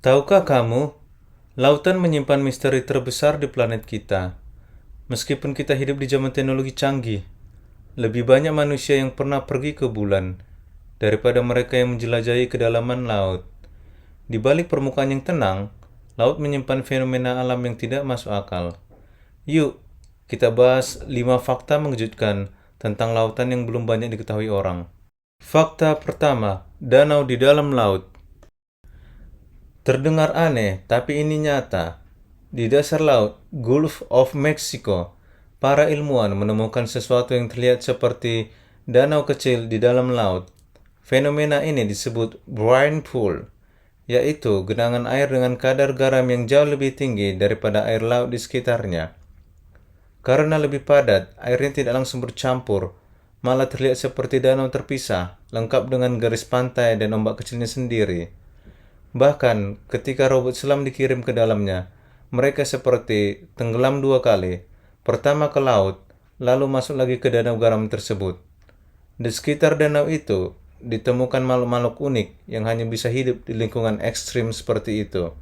Tahukah kamu, lautan menyimpan misteri terbesar di planet kita. Meskipun kita hidup di zaman teknologi canggih, lebih banyak manusia yang pernah pergi ke bulan daripada mereka yang menjelajahi kedalaman laut. Di balik permukaan yang tenang, laut menyimpan fenomena alam yang tidak masuk akal. Yuk, kita bahas 5 fakta mengejutkan tentang lautan yang belum banyak diketahui orang. Fakta pertama, danau di dalam laut. Terdengar aneh, tapi ini nyata. Di dasar laut, Gulf of Mexico, para ilmuwan menemukan sesuatu yang terlihat seperti danau kecil di dalam laut. Fenomena ini disebut brine pool, yaitu genangan air dengan kadar garam yang jauh lebih tinggi daripada air laut di sekitarnya. Karena lebih padat, airnya tidak langsung bercampur, malah terlihat seperti danau terpisah, lengkap dengan garis pantai dan ombak kecilnya sendiri. Bahkan, ketika robot selam dikirim ke dalamnya, mereka seperti tenggelam 2 kali. Pertama ke laut, lalu masuk lagi ke danau garam tersebut. Di sekitar danau itu, ditemukan makhluk-makhluk unik yang hanya bisa hidup di lingkungan ekstrim seperti itu.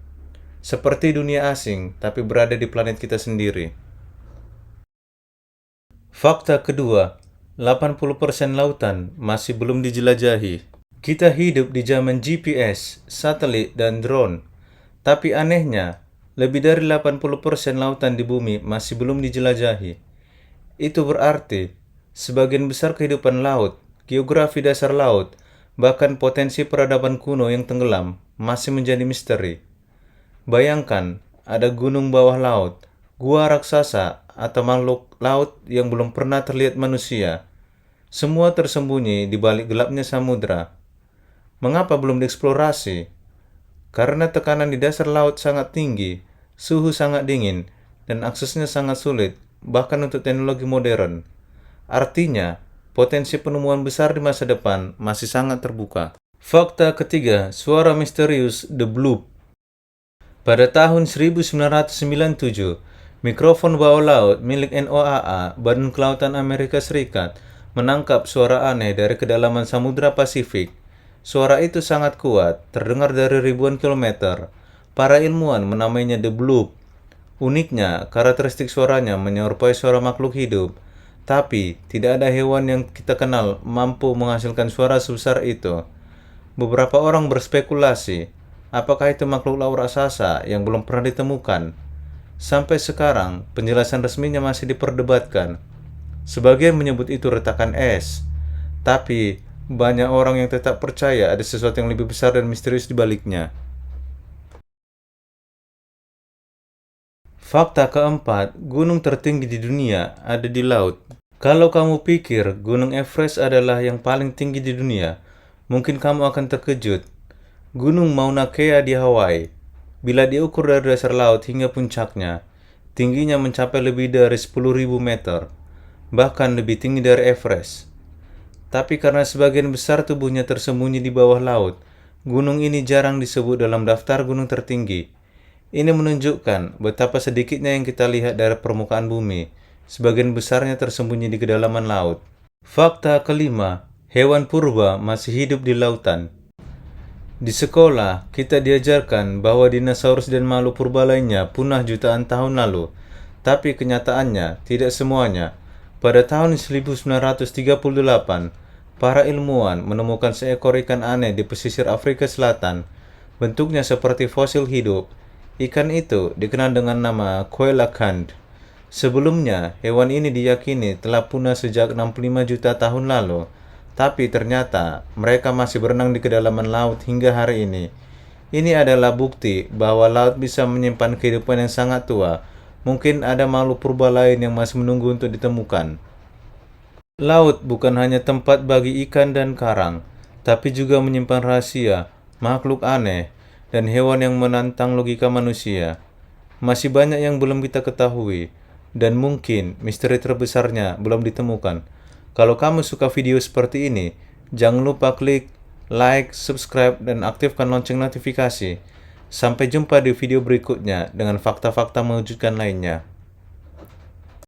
Seperti dunia asing, tapi berada di planet kita sendiri. Fakta kedua, 80% lautan masih belum dijelajahi. Kita hidup di zaman GPS, satelit, dan drone. Tapi anehnya, lebih dari 80% lautan di bumi masih belum dijelajahi. Itu berarti, sebagian besar kehidupan laut, geografi dasar laut, bahkan potensi peradaban kuno yang tenggelam masih menjadi misteri. Bayangkan, ada gunung bawah laut, gua raksasa, atau makhluk laut yang belum pernah terlihat manusia. Semua tersembunyi di balik gelapnya samudra. Mengapa belum dieksplorasi? Karena tekanan di dasar laut sangat tinggi, suhu sangat dingin, dan aksesnya sangat sulit, bahkan untuk teknologi modern. Artinya, potensi penemuan besar di masa depan masih sangat terbuka. Fakta ketiga, suara misterius The Bloop. Pada tahun 1997, mikrofon bawah laut milik NOAA, Badan Kelautan Amerika Serikat, menangkap suara aneh dari kedalaman Samudra Pasifik. Suara itu sangat kuat, terdengar dari ribuan kilometer. Para ilmuwan menamainya The Bloop. Uniknya, karakteristik suaranya menyerupai suara makhluk hidup. Tapi, tidak ada hewan yang kita kenal mampu menghasilkan suara sebesar itu. Beberapa orang berspekulasi, apakah itu makhluk laut raksasa yang belum pernah ditemukan? Sampai sekarang, penjelasan resminya masih diperdebatkan. Sebagian menyebut itu retakan es, tapi banyak orang yang tetap percaya ada sesuatu yang lebih besar dan misterius di baliknya. Fakta keempat, gunung tertinggi di dunia ada di laut. Kalau kamu pikir Gunung Everest adalah yang paling tinggi di dunia, mungkin kamu akan terkejut. Gunung Mauna Kea di Hawaii, bila diukur dari dasar laut hingga puncaknya, tingginya mencapai lebih dari 10.000 meter, bahkan lebih tinggi dari Everest. Tapi karena sebagian besar tubuhnya tersembunyi di bawah laut, gunung ini jarang disebut dalam daftar gunung tertinggi. Ini menunjukkan betapa sedikitnya yang kita lihat dari permukaan bumi, sebagian besarnya tersembunyi di kedalaman laut. Fakta kelima, hewan purba masih hidup di lautan. Di sekolah, kita diajarkan bahwa dinosaurus dan makhluk purba lainnya punah jutaan tahun lalu, tapi kenyataannya tidak semuanya. Pada tahun 1938, para ilmuwan menemukan seekor ikan aneh di pesisir Afrika Selatan. Bentuknya seperti fosil hidup. Ikan itu dikenal dengan nama coelacanth. Sebelumnya, hewan ini diyakini telah punah sejak 65 juta tahun lalu. Tapi ternyata mereka masih berenang di kedalaman laut hingga hari ini. Ini adalah bukti bahwa laut bisa menyimpan kehidupan yang sangat tua. Mungkin ada makhluk purba lain yang masih menunggu untuk ditemukan. Laut bukan hanya tempat bagi ikan dan karang, tapi juga menyimpan rahasia, makhluk aneh, dan hewan yang menantang logika manusia. Masih banyak yang belum kita ketahui, dan mungkin misteri terbesarnya belum ditemukan. Kalau kamu suka video seperti ini, jangan lupa klik like, subscribe, dan aktifkan lonceng notifikasi. Sampai jumpa di video berikutnya dengan fakta-fakta mengejutkan lainnya.